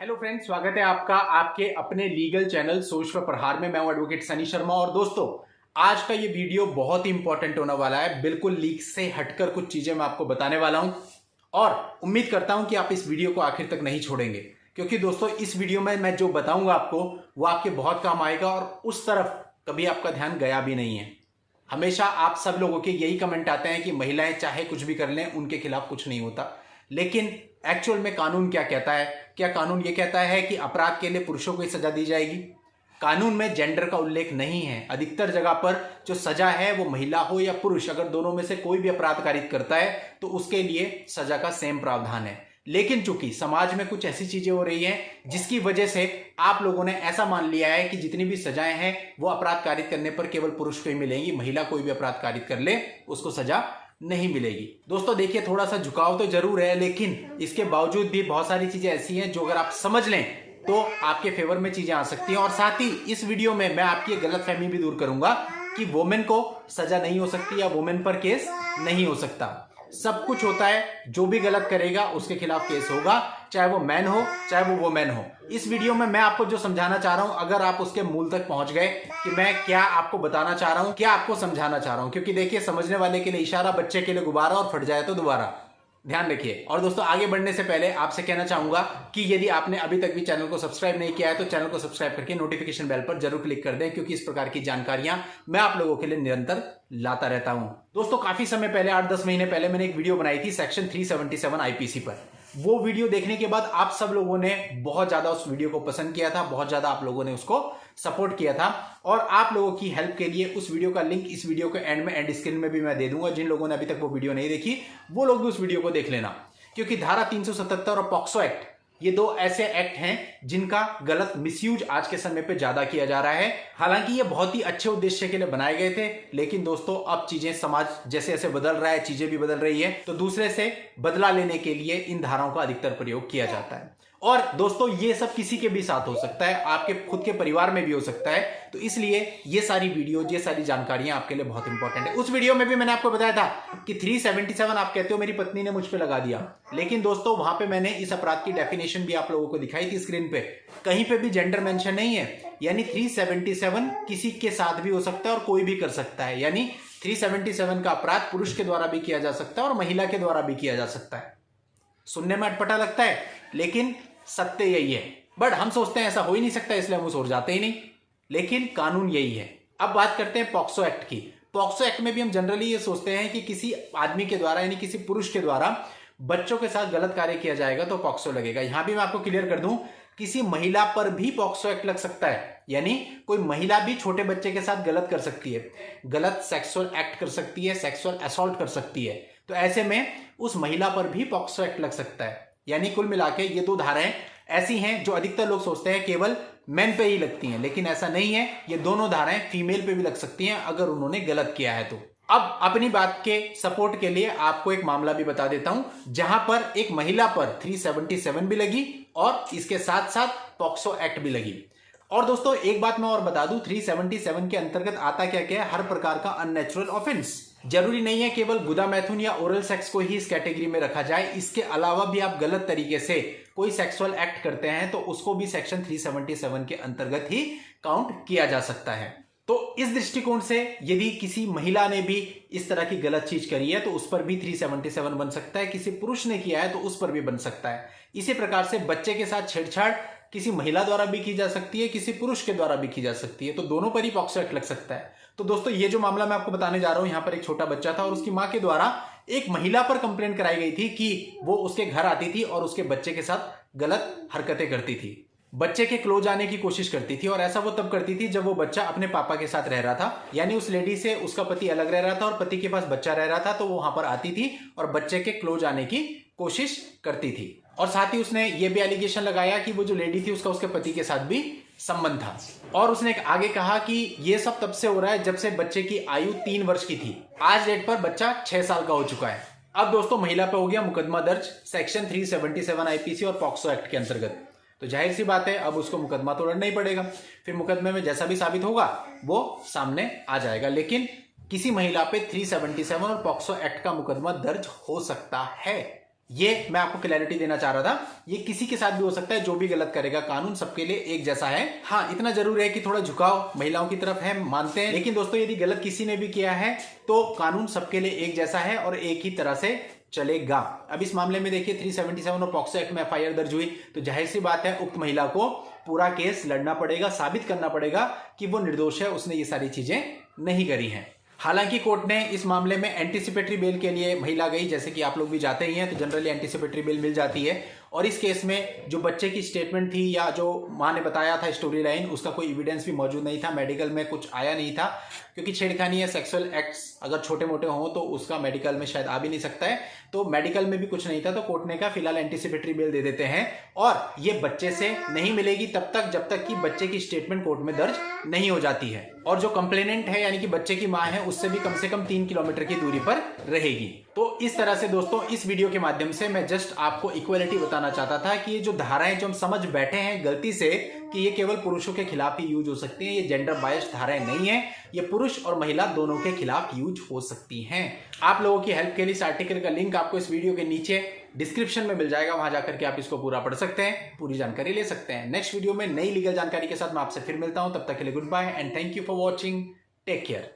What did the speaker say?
Hello friends, स्वागत है आपका आपके अपने लीगल चैनल सोच पर प्रहार में। मैं हूं एडवोकेट सनी शर्मा। और दोस्तों, आज का ये वीडियो बहुत ही इंपॉर्टेंट होने वाला है। बिल्कुल लीक से हटकर कुछ चीजें मैं आपको बताने वाला हूं और उम्मीद करता हूं कि आप इस वीडियो को आखिर तक नहीं छोड़ेंगे, क्योंकि दोस्तों इस वीडियो में मैं जो बताऊंगा आपको वो आपके बहुत काम आएगा और उस तरफ कभी आपका ध्यान गया भी नहीं है। हमेशा आप सब लोगों के यही कमेंट आते हैं कि महिलाएं चाहे कुछ भी कर लें, उनके खिलाफ कुछ नहीं होता। लेकिन एक्चुअल में कानून क्या कहता है? क्या कानून ये कहता है कि अपराध के लिए पुरुषों को ही सजा दी जाएगी? कानून में जेंडर का उल्लेख नहीं है। अधिकतर जगह पर जो सजा है वो महिला हो या पुरुष, अगर दोनों में से कोई भी अपराध कारित करता है तो उसके लिए सजा का सेम प्रावधान है। लेकिन चूंकि समाज में कुछ ऐसी चीजें हो रही हैं जिसकी वजह से आप लोगों ने ऐसा मान लिया है कि जितनी भी सजाएं हैं वो अपराध कारित करने पर केवल पुरुष को ही मिलेंगी, महिला कोई भी अपराध कारित कर ले उसको सजा नहीं मिलेगी। दोस्तों देखिए, थोड़ा सा झुकाव तो जरूर है, लेकिन इसके बावजूद भी बहुत सारी चीजें ऐसी हैं जो अगर आप समझ लें तो आपके फेवर में चीजें आ सकती हैं। और साथ ही इस वीडियो में मैं आपकी गलतफहमी भी दूर करूंगा कि वुमेन को सजा नहीं हो सकती या वुमेन पर केस नहीं हो सकता। सब कुछ होता है, जो भी गलत करेगा उसके खिलाफ केस होगा, चाहे वो मैन हो चाहे वो वुमेन हो। इस वीडियो में मैं आपको जो समझाना चाह रहा हूं, अगर आप उसके मूल तक पहुंच गए कि मैं क्या आपको बताना चाह रहा हूं, क्या आपको समझाना चाह रहा हूं, क्योंकि देखिए समझने वाले के लिए इशारा, बच्चे के लिए गुब्बारा और फट जाए तो दोबारा। ध्यान रखिए। और दोस्तों, आगे बढ़ने से पहले आपसे कहना चाहूंगा कि यदि आपने अभी तक भी चैनल को सब्सक्राइब नहीं किया है तो चैनल को सब्सक्राइब करके नोटिफिकेशन बेल पर जरूर क्लिक कर दें, क्योंकि इस प्रकार की जानकारियां मैं आप लोगों के लिए निरंतर लाता रहता हूं। दोस्तों, काफी समय पहले 8-10 महीने पहले मैंने एक वीडियो बनाई थी सेक्शन 377 आईपीसी पर। वो वीडियो देखने के बाद आप सब लोगों ने बहुत ज्यादा उस वीडियो को पसंद किया था, बहुत ज्यादा आप लोगों ने उसको सपोर्ट किया था। और आप लोगों की हेल्प के लिए उस वीडियो का लिंक इस वीडियो के एंड में, एंड स्क्रीन में भी मैं दे दूंगा। जिन लोगों ने अभी तक वो वीडियो नहीं देखी वो लोग भी उस वीडियो को देख लेना, क्योंकि धारा 377 और पॉक्सो एक्ट, ये दो ऐसे एक्ट हैं जिनका गलत मिसयूज आज के समय पे ज्यादा किया जा रहा है। हालांकि ये बहुत ही अच्छे उद्देश्य के लिए बनाए गए थे, लेकिन दोस्तों अब चीजें, समाज जैसे जैसे बदल रहा है, चीजें भी बदल रही है, तो दूसरे से बदला लेने के लिए इन धाराओं का अधिकतर प्रयोग किया जाता है। और दोस्तों ये सब किसी के भी साथ हो सकता है, आपके खुद के परिवार में भी हो सकता है। तो इसलिए ये सारी वीडियो, ये सारी जानकारियां आपके लिए बहुत इंपॉर्टेंट है। उस वीडियो में भी मैंने आपको बताया था कि 377 आप कहते हो मेरी पत्नी ने मुझ पे लगा दिया, लेकिन दोस्तों वहां पे मैंने इस अपराध की डेफिनेशन भी आप लोगों को दिखाई थी स्क्रीन पे। कहीं पे भी जेंडर मेंशन नहीं है, यानी 377 किसी के साथ भी हो सकता है और कोई भी कर सकता है। यानी 377 का अपराध पुरुष के द्वारा भी किया जा सकता है और महिला के द्वारा भी किया जा सकता है। सुनने में अटपटा लगता है, लेकिन सत्य यही है। बट हम सोचते हैं ऐसा हो ही नहीं सकता, इसलिए हम उस ओर जाते ही नहीं, लेकिन कानून यही है। अब बात करते हैं पॉक्सो एक्ट की। पॉक्सो एक्ट में भी हम जनरली ये सोचते हैं कि किसी आदमी के द्वारा, यानी किसी पुरुष के द्वारा बच्चों के साथ गलत कार्य किया जाएगा तो पॉक्सो लगेगा। यहां भी मैं आपको क्लियर कर दूं, किसी महिला पर भी पॉक्सो एक्ट लग सकता है। यानी कोई महिला भी छोटे बच्चे के साथ गलत कर सकती है, गलत सेक्सुअल एक्ट कर सकती है, सेक्सुअल असॉल्ट कर सकती है। तो ऐसे में उस महिला पर भी पॉक्सो एक्ट लग सकता है। यानी कुल मिला के ये दो धाराएं ऐसी हैं जो अधिकतर लोग सोचते हैं केवल मेन पे ही लगती हैं, लेकिन ऐसा नहीं है। ये दोनों धाराएं फीमेल पे भी लग सकती हैं अगर उन्होंने गलत किया है तो। अब अपनी बात के सपोर्ट के लिए आपको एक मामला भी बता देता हूं, जहां पर एक महिला पर 377 भी लगी और इसके साथ साथ पॉक्सो एक्ट भी लगी। और दोस्तों एक बात मैं और बता दूं, 377 के अंतर्गत आता क्या क्या है? हर प्रकार का अननेचुरल ऑफेंस। जरूरी नहीं है केवल गुदा मैथुन या ओरल सेक्स को ही इस कैटेगरी में रखा जाए, इसके अलावा भी आप गलत तरीके से कोई सेक्सुअल एक्ट करते हैं तो उसको भी सेक्शन 377 के अंतर्गत ही काउंट किया जा सकता है। तो इस दृष्टिकोण से यदि किसी महिला ने भी इस तरह की गलत चीज करी है तो उस पर भी 377 बन सकता है, किसी पुरुष ने किया है तो उस पर भी बन सकता है। इसी प्रकार से बच्चे के साथ छेड़छाड़ किसी महिला द्वारा भी की जा सकती है, किसी पुरुष के द्वारा भी की जा सकती है, तो दोनों पर ही पॉक्सो एक्ट लग सकता है। तो दोस्तों ये जो मामला मैं आपको बताने जा रहा हूं, यहां पर एक छोटा बच्चा था और उसकी मां के द्वारा एक महिला पर कंप्लेंट कराई गई थी कि वो उसके घर आती थी और उसके बच्चे के साथ गलत हरकतें करती थी, बच्चे के क्लोज आने की कोशिश करती थी। और ऐसा वो तब करती थी जब वो बच्चा अपने पापा के साथ रह रहा था, यानी उस लेडी से उसका पति अलग रह रहा था और पति के पास बच्चा रह रहा था, तो वो वहां पर आती थी और बच्चे के क्लोज आने की कोशिश करती थी। और साथ ही उसने ये भी एलिगेशन लगाया कि वो जो लेडी थी उसका उसके पति के साथ भी संबंध था। और उसने आगे कहा कि ये सब तब से हो रहा है जब से बच्चे की आयु 3 वर्ष की थी। आज डेट पर बच्चा 6 साल का हो चुका है। अब दोस्तों महिला पे हो गया मुकदमा दर्ज सेक्शन 377 आईपीसी और पॉक्सो एक्ट के अंतर्गत, तो जाहिर सी बात है अब उसको मुकदमा तो लड़ना ही पड़ेगा। फिर मुकदमे में जैसा भी साबित होगा वो सामने आ जाएगा। लेकिन किसी महिला पे 377 और पॉक्सो एक्ट का मुकदमा दर्ज हो सकता है, ये मैं आपको क्लैरिटी देना चाह रहा था। ये किसी के साथ भी हो सकता है, जो भी गलत करेगा, कानून सबके लिए एक जैसा है। हाँ, इतना जरूर है कि थोड़ा झुकाव महिलाओं की तरफ है, मानते हैं, लेकिन दोस्तों यदि गलत किसी ने भी किया है तो कानून सबके लिए एक जैसा है और एक ही तरह से चलेगा। अब इस मामले में देखिए 377 और पॉक्सो एक्ट में एफआईआर दर्ज हुई, तो जाहिर सी बात है उक्त महिला को पूरा केस लड़ना पड़ेगा, साबित करना पड़ेगा कि वो निर्दोष है, उसने ये सारी चीजें नहीं करी हैं। हालांकि कोर्ट ने इस मामले में एंटीसिपेटरी बेल के लिए महिला गई, जैसे कि आप लोग भी जाते ही हैं, तो जनरली एंटीसिपेटरी बेल मिल जाती है। और इस केस में जो बच्चे की स्टेटमेंट थी या जो मां ने बताया था स्टोरी लाइन, उसका कोई एविडेंस भी मौजूद नहीं था, मेडिकल में कुछ आया नहीं था, क्योंकि छेड़खानी या सेक्सुअल एक्ट्स अगर छोटे मोटे हों तो उसका मेडिकल में शायद आ भी नहीं सकता है, तो मेडिकल में भी कुछ नहीं था। तो कोर्ट ने कहा फिलहाल एंटीसिपेटरी बेल दे देते हैं और ये बच्चे से नहीं मिलेगी तब तक जब तक कि बच्चे की स्टेटमेंट कोर्ट में दर्ज नहीं हो जाती है, और जो कंप्लेनेंट है यानी कि बच्चे की मां है उससे भी कम से कम 3 किलोमीटर की दूरी पर रहेगी। तो इस तरह से दोस्तों इस वीडियो के माध्यम से मैं जस्ट आपको इक्वलिटी बताना चाहता था कि ये जो धाराएं जो हम समझ बैठे हैं गलती से कि ये केवल पुरुषों के खिलाफ ही यूज हो सकती हैं, ये जेंडर बायस्ड धाराएं नहीं है, ये पुरुष और महिला दोनों के खिलाफ यूज हो सकती हैं। आप लोगों की हेल्प के लिए इस आर्टिकल का लिंक आपको इस वीडियो के नीचे डिस्क्रिप्शन में मिल जाएगा, वहां जाकर के आप इसको पूरा पढ़ सकते हैं, पूरी जानकारी ले सकते हैं। नेक्स्ट वीडियो में नई लीगल जानकारी के साथ मैं आपसे फिर मिलता हूं, तब तक के लिए goodbye and thank you for watching, take care.